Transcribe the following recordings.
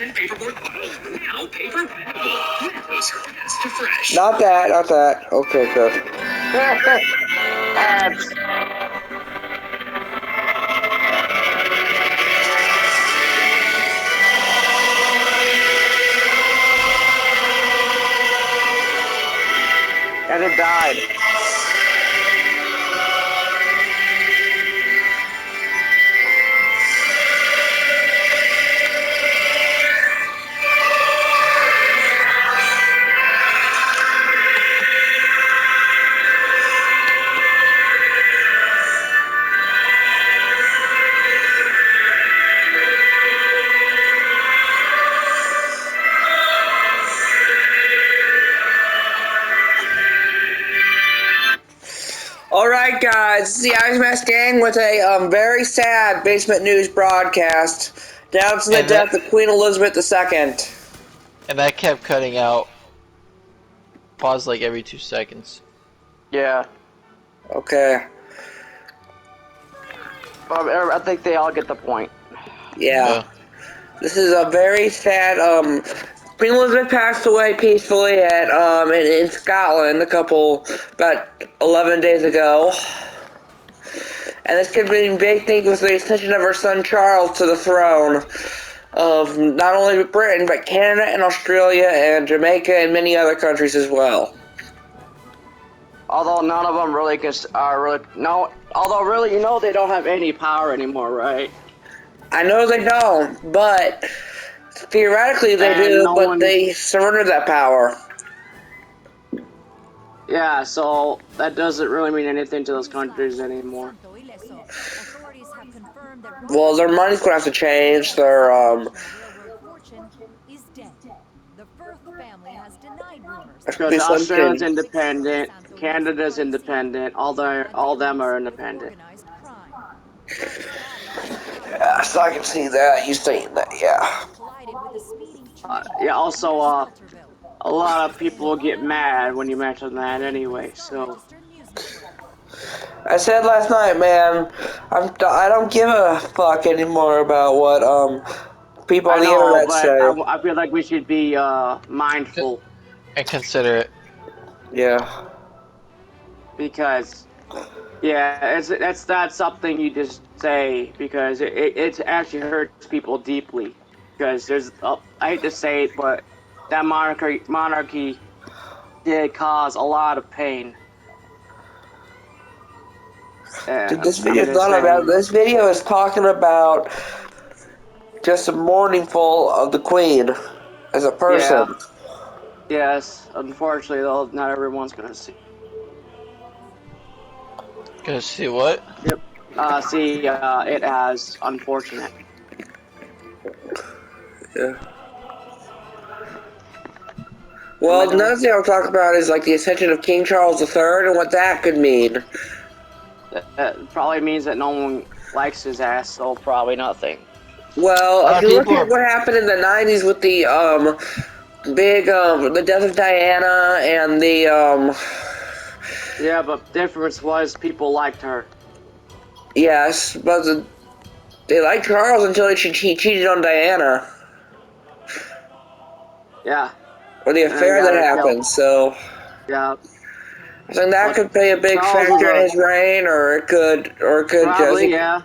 paperboard bottle. Now paper bottle. That was fast to fresh. Not that, not that. Okay, good. Ads. And it died. Alright guys, this is the Ice Mask Gang with a very sad basement news broadcast. Down to the death of Queen Elizabeth II. And that kept cutting out. Pause like every 2 seconds. Yeah. Okay. I think they all get the point. Yeah. This is a very sad, Queen Elizabeth passed away peacefully at, in Scotland about 11 days ago. And this could be a big thing with the ascension of her son Charles to the throne of not only Britain, but Canada and Australia and Jamaica and many other countries as well. Although none of them really although really, they don't have any power anymore, right? I know they don't, but theoretically they do, but they surrendered that power. Yeah, so that doesn't really mean anything to those countries anymore. Well, their money's gonna have to change. Their Because Australia's independent, Canada's independent, all them are independent. Yeah, so I can see that. You saying that, yeah. Yeah, also, a lot of people will get mad when you mention that anyway, so... I said last night, man, I don't give a fuck anymore about what, people on the internet say. I feel like we should be, mindful. And considerate. Yeah. Because, yeah, that's not something you just say, because it actually hurts people deeply. Because there's, I hate to say it, but that monarchy did cause a lot of pain. Dude, this video is talking about just a mourningful of the Queen as a person. Yeah. Yes, unfortunately, though, not everyone's gonna see. Gonna see what? Yep. See, it as unfortunate. Yeah. Well, another thing I'll talk about is like the ascension of King Charles III and what that could mean. That probably means that no one likes his ass, so probably nothing. Well, if you look at what happened in the 90s with the, the death of Diana and the, Yeah, but the difference was people liked her. Yes, but they liked Charles until he cheated on Diana. Yeah. Or the affair that happened, so... Yeah. I think that could play a big factor in his reign, or it could probably, yeah.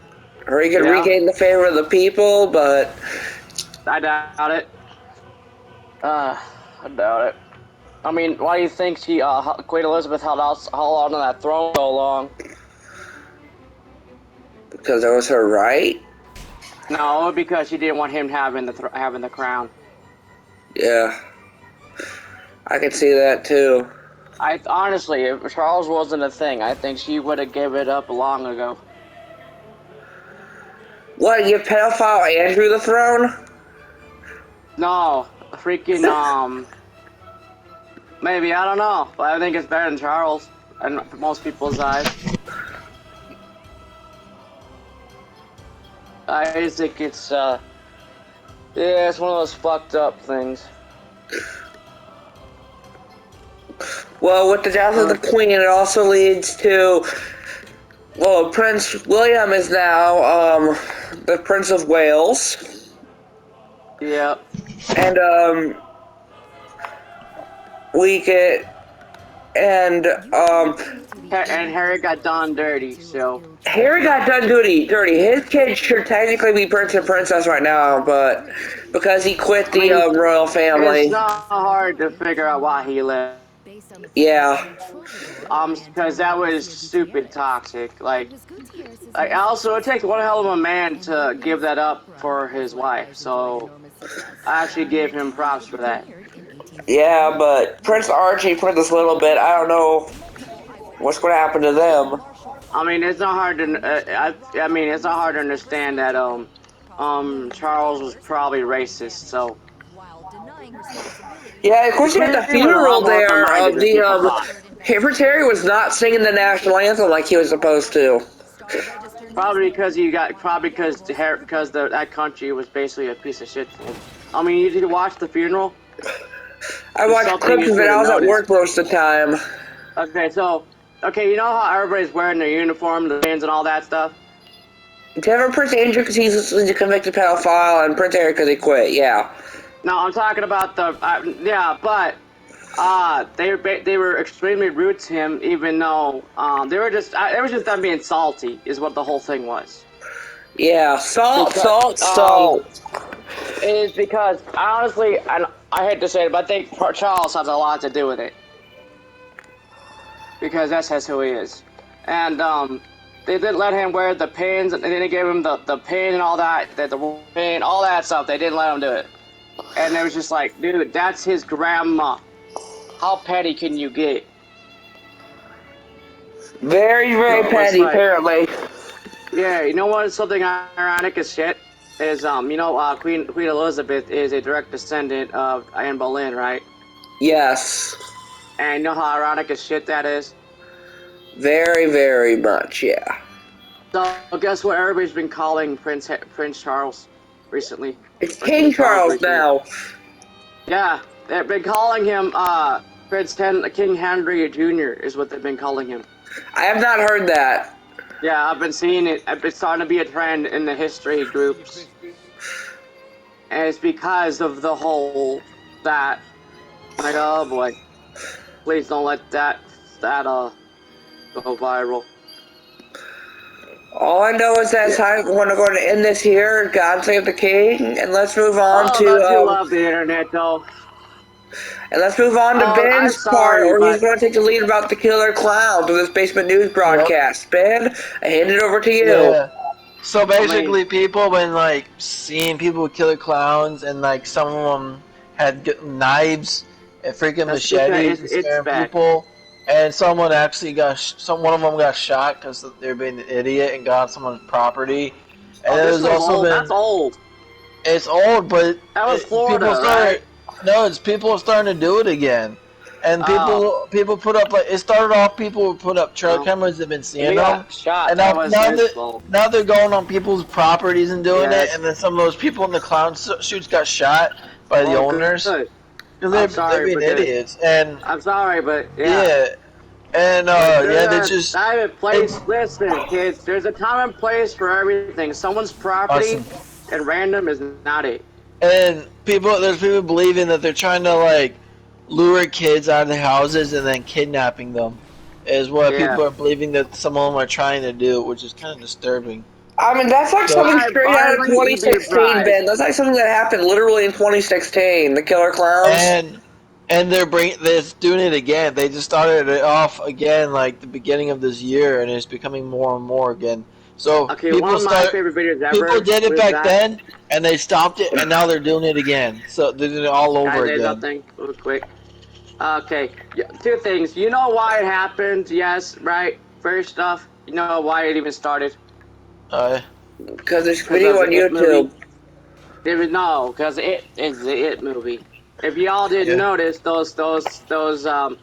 Or he could regain the favor of the people, but... I doubt it. I doubt it. I mean, why do you think Queen Elizabeth held on to that throne so long? Because that was her right? No, because she didn't want him having the crown. Yeah. I could see that, too. Honestly, if Charles wasn't a thing, I think she would have given it up long ago. What, give pedophile Andrew the throne? No, freaking, maybe, I don't know, but I think it's better than Charles, in most people's eyes. I just think it's, yeah, it's one of those fucked up things. Well, with the death of the Queen, it also leads to... Well, Prince William is now, the Prince of Wales. Yep. And we get And Harry got done dirty, so. Harry got done dirty. His kid should technically be Prince and Princess right now, but because he quit I the mean, royal it's family, not hard to figure out why he left. yeah. Because that was stupid toxic. Like, also, it takes one hell of a man to give that up for his wife, so I actually give him props for that. Yeah, but Prince Archie, Princess Little Bit, I don't know what's going to happen to them. I mean, it's not hard to. I mean, it's not hard to understand that Charles was probably racist. So Yeah, of the course, at the Queen was a lot funeral more there open-minded of than people thought. Prince Harry was not singing the national anthem like he was supposed to. Probably because that country was basically a piece of shit for him. I mean, you did watch the funeral. I It's watched something clips you of it. should I have was at noticed. work most of the time. Okay, you know how everybody's wearing their uniform, the pins and all that stuff? Except for Prince Andrew because he's a convicted pedophile, and Prince Harry because he quit. Yeah. No, I'm talking about they were extremely rude to him, even though it was just them being salty, is what the whole thing was. Yeah. Salt, Because salt, salt. is because honestly, and I hate to say it, but I think Charles has a lot to do with it because that's who he is, and they didn't let him wear the pins, and they didn't give him the pin and all that, the pin, all that stuff. They didn't let him do it, and it was just like, dude, that's his grandma. How petty can you get? Very, very So it's petty, like, apparently. yeah, you know what? Something ironic as shit is Queen Elizabeth is a direct descendant of Anne Boleyn, right? Yes. And you know how ironic as shit that is. Very, very much, yeah. So guess what? Everybody's been calling Prince Charles recently. It's Or King Charles recently. now. Yeah, they've been calling him King Henry Jr. is what they've been calling him. I have not heard that. Yeah, I've been seeing it. It's starting to be a trend in the history groups. And it's because of the whole that. Like, oh boy, please don't let that go viral. All I know is that we're going to end this here. God save the king, and let's move on Oh, don't you love the internet though? I'm Ben's part, sorry, or he's but going to take the lead about the killer clowns of this basement news Yep. broadcast. Ben, I hand it over to you. Yeah. So basically, people been like seeing people with killer clowns, and like some of them had knives and freaking that's because machetes and it's scaring bad. people. And someone actually one of them got shot because they're being an idiot and got on someone's property. And Oh, this there's was also old. been That's old. it's old, but That was people Florida, right? started. No, it's people starting to do it again, and Oh, people put up like it started off. People would put up trail well, cameras. They've been if seeing he them, got shot, and that was his fault. now they're going on people's properties and doing Yeah, it. And then some of those people in the clown suits got shot by the well, owners good. because I'm they're sorry, being but good. idiots. And I'm sorry, but yeah. yeah, and But yeah, there's they a just time and it's place. Listen, kids, there's a time and place for everything. Someone's property awesome. and random is not it. And there's people believing that they're trying to like lure kids out of the houses and then kidnapping them, is what Yeah. people are believing that some of them are trying to do, which is kind of disturbing. I mean, that's like So something straight out of Honestly, you'd be 2016, surprised. Ben. That's like something that happened literally in 2016. The killer clowns. and they're doing it again. They just started it off again like the beginning of this year, and it's becoming more and more again. So Okay, one of my favorite videos people ever did it was back that. then, and they stopped it, and now they're doing it again. So they're doing it all Can I over say again. something real quick? Okay, two things. You know why it happened? Yes, right. First off, you know why it even started? Uh, Because there's Because video of on the It movie. YouTube. Because it is the It movie. If y'all didn't yeah. notice, those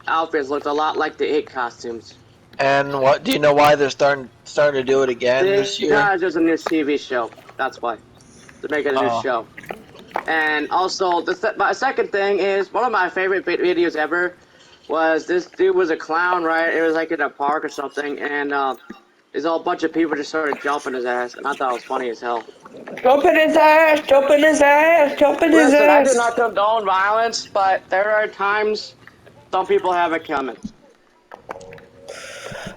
outfits looked a lot like the It costumes. And what do you know why they're starting to do it again this year? Because there's a new TV show. That's why. They're making a new Oh, show. And also, my second thing is one of my favorite videos ever was this dude was a clown, right? It was like in a park or something, and there's a whole bunch of people just started jumping his ass, and I thought it was funny as hell. Jump in his ass! Jump in his ass! Jump in his Listen, I do ass! not condone violence, but there are times some people have it coming.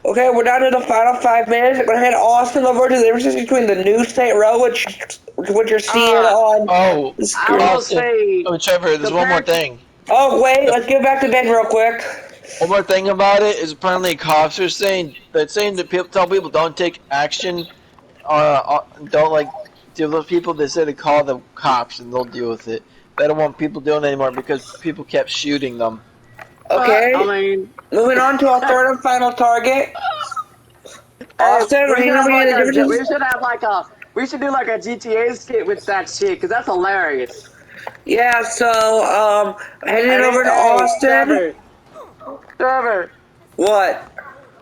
Okay, we're down to the final 5 minutes. I'm gonna hand Austin over to the difference between the new Saint Row, which you're seeing on Oh, the I screen. will Austin. say, Oh, Trevor, there's one more compared, thing. Oh wait, let's get back to Ben real quick. One more thing about it is apparently cops are saying that people tell people don't take action, don't like to those people. They say to call the cops and they'll deal with it. They don't want people doing it anymore because people kept shooting them. but I Okay, mean, moving on to our third and final target. hey, Austin, we should you know have like the a, differences? we should do like a GTA skit with that shit, cause that's hilarious. Yeah, so, heading Hey, over to hey, Austin. Trevor, What?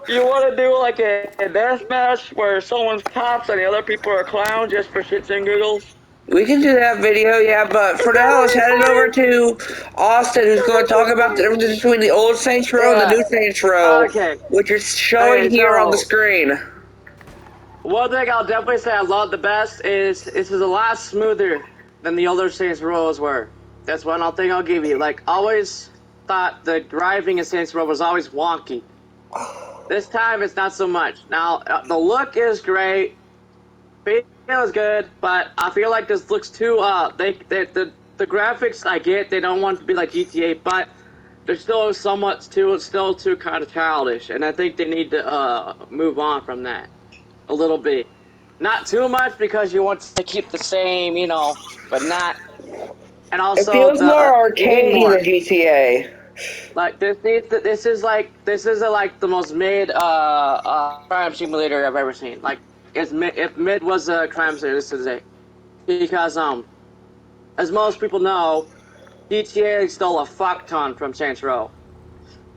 you want to do like a death match where someone's cops and the other people are clowns just for shits and giggles? We can do that video, yeah, but for now, let's head it over to Austin, who's going to talk about the differences between the old Saints Row and the Yeah. new Saints Row, Okay. which is showing Okay. here on the So screen. one thing I'll definitely say I love the best is this is a lot smoother than the other Saints Rows were. That's one thing I'll give you. Like always thought the driving in Saints Row was always wonky. This time it's not so much. Now the look is great. Feels good, but I feel like this looks too the graphics I get they don't want it to be like GTA, but they're still still too kind of childish, and I think they need to move on from that a little bit. Not too much because you want to keep the same, but not, and It also feels more you need arcadey than more. GTA. Like this is like the most mid crime simulator I've ever seen. Like if mid was a crime simulator, this is it. Because as most people know, GTA stole a fuck ton from Saints Row,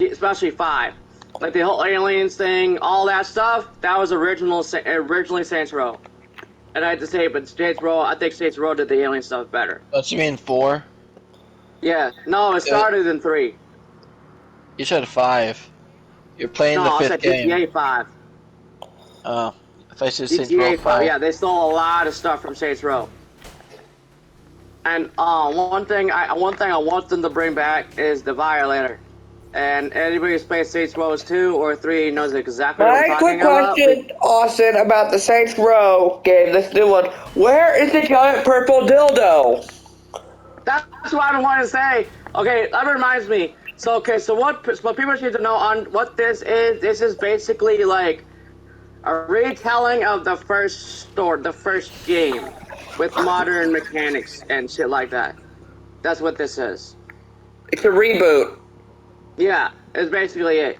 especially 5. Like the whole aliens thing, all that stuff, that was originally Saints Row. And I had to say, but I think Saints Row did the alien stuff better. Don't you mean 4? Yeah, no, it Yeah. started in 3. You said 5. You're playing No, the I 5th said game. GTA 5. Oh, if I said Saints Row GTA 5, 5. yeah, they stole a lot of stuff from Saints Row. And one thing I want them to bring back is the Violator. And anybody who's played Saints Row 2 or 3 knows exactly what I'm My quick talking about. question, Austin, about the Saints Row game, this new one. Where is the giant purple dildo? That's what I want to say. Okay, that reminds me. So what people need to know on what this is basically like a retelling of the first game with modern mechanics and shit like that. That's what this is. It's a reboot. Yeah, it's basically it.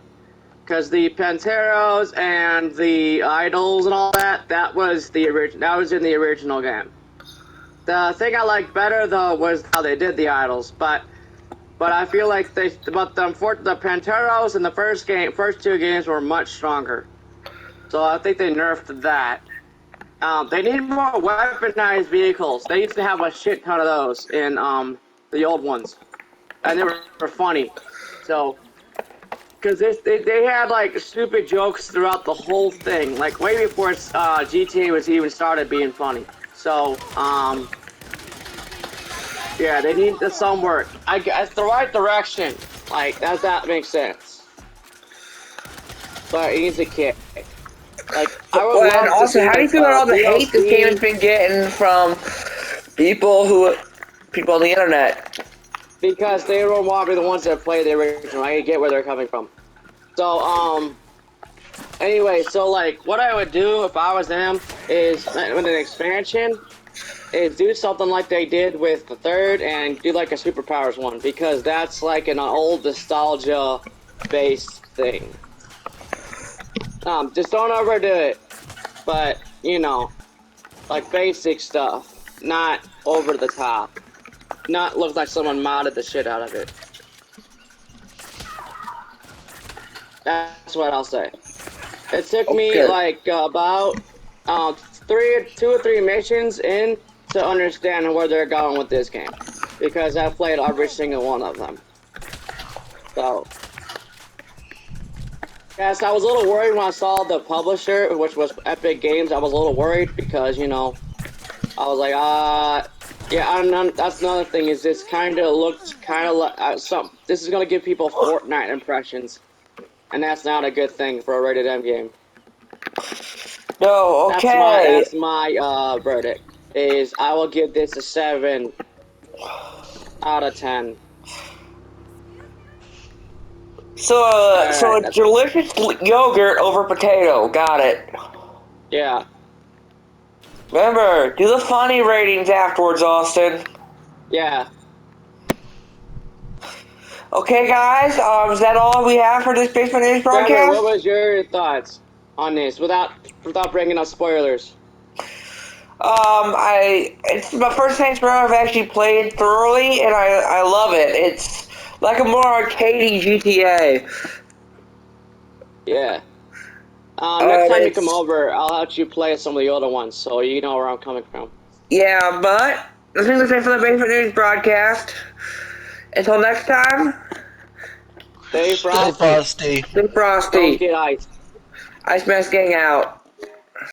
Because the Panteros and the idols and all that was that was in the original game. The thing I liked better though was how they did the idols, but I feel like the Panteros in the first 2 games were much stronger. So I think they nerfed that. They need more weaponized vehicles. They used to have a shit ton of those in the old ones, and they were funny. So because they had like stupid jokes throughout the whole thing, like way before GTA was even started being funny. So yeah, they need some work. It's the right direction. Like that makes sense. But it needs a kick. Like I would Well, and love to also, see how do you like feel about all the hate this game has DLC been getting from people on the internet? because they don't want to be the ones that play the original. I get where they're coming from. So anyway, so like what I would do if I was them is with an expansion is do something like they did with the 3rd and do like a superpowers one because that's like an old nostalgia based thing. Just don't overdo it, but like basic stuff, not over the top, not look like someone modded the shit out of it. That's what I'll say. It took me Okay. like about 2 or 3 missions in to understand where they're going with this game, because I played every single one of them. So, yes, I was a little worried when I saw the publisher, which was Epic Games. I was a little worried because I was like, yeah, that's another thing. Is this kind of looked kind of like some? This is gonna give people Fortnite impressions, and that's not a good thing for a rated M game. No, okay. That's my verdict. Is I will give this a 7 out of 10. So a That's delicious yogurt over potato. Got it. yeah, Remember, do the funny ratings afterwards, Austin. yeah. Okay, guys. Is that all we have for this Basement News Trevor, what broadcast? was your thoughts on this without bringing up spoilers? It's my first Saints Row I've actually played thoroughly, and I love it. It's like a more arcadey GTA. Yeah. Next time you come It's over, I'll let you play some of the older ones, so you know where I'm coming from. yeah, but I think that's it for the Basement News broadcast. Until next time, Stay Stay frosty. frosty. stay Don't frosty. get ice. Ice Mask Gang out.